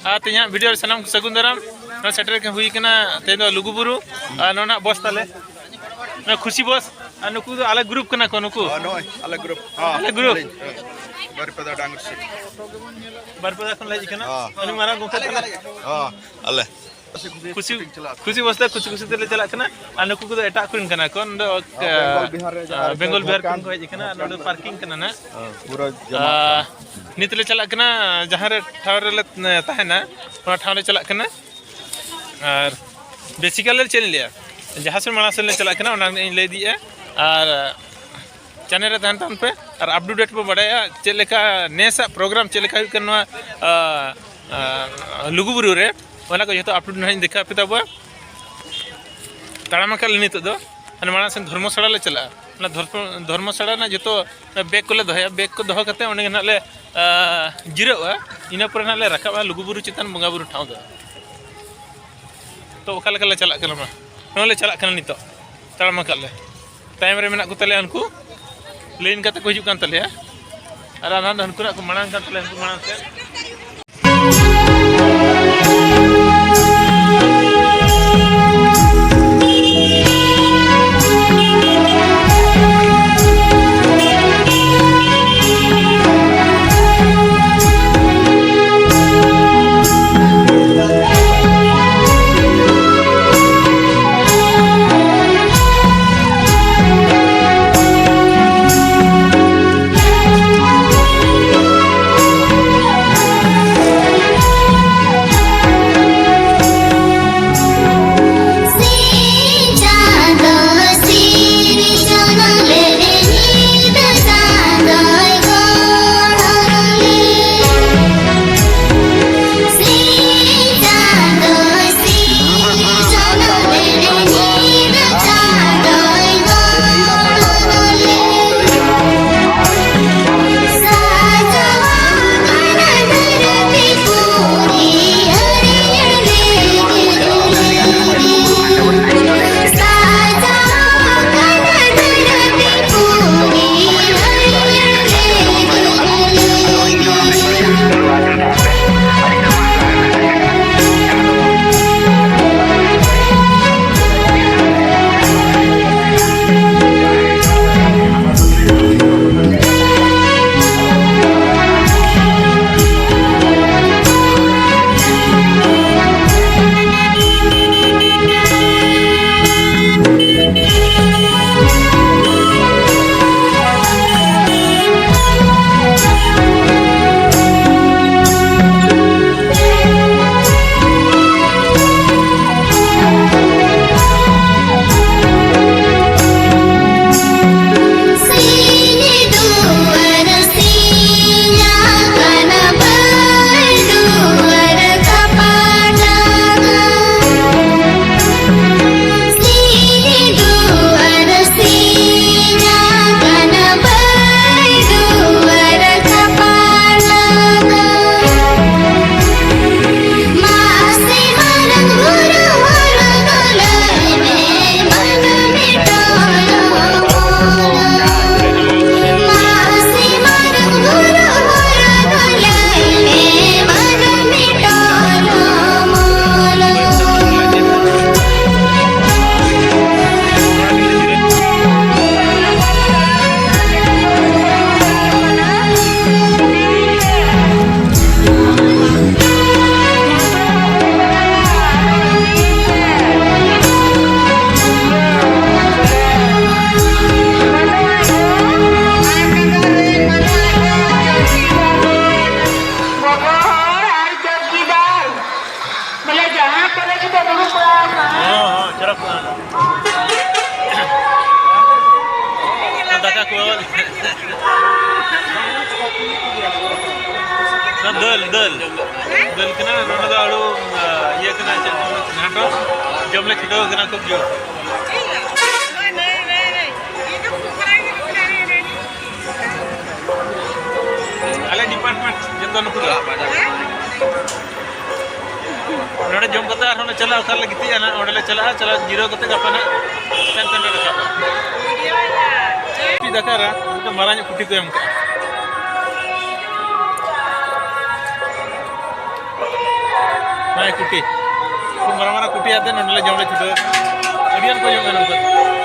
तीन वीडियो सामान सगुन दाराम सेटर के हुई तेज लुगुबुरु ना बस ताले खुशी बस नुकु आले ग्रुप कना को नुकु आले ग्रुप बारपेदा डांगर से बारपेदा खन लाइ कना अनि मारा गोखे आले खुशी खुशी बस खुशी खुशी तेले चला कना नुकु को एटा कुन कना को बेंगल बिहार कन को हेज कना नोड पार्किंग कना ना पूरा नितले चला कना जहां रे ठाव रे ताहेना ओना ठाव ले चला कना और बेसिकली चल लिया जहां से माना से चला कना ओना ले दिए और चैनल रे तहन पे और अपडेट पे बड़ाया चलेका नेसा प्रोग्राम चलेका करना लुगुबुरु रे ओना को जतो अपडेट नहीं देखा पे तब ताड़ामका नित दो अन माना से धर्मशाला ले चला ना धर्मशाला ना जतो बैग को ले दहया बैग को दह करते ओने ना ले जिरवा इना पर ना ले रखा लुगुबुरु चितान बंगा बुरु ठाव दो तो ओकाले कले चला कना मा नोले चला कना नितो ताड़ामका ले टाइम रे मेना को तले उनको लेन कते को हिजुक कान तले और आना उनको को मांग कान तले उनको मांग से दल कना नोना दा आड़ो ये कना नाटो जमले खिटो कना को जो आले डिपार्टमेंट जतो नुकु नोडे जम कता आर चला उतार ले गिती ना ओडले चला जीरो कते गपना टेन टेन रखा पी दकारा तो मारानी पुटी को एम का Nah, kuti. Marah-marah kuti ada nonton jam le cuci. Kemudian kau jangan nonton.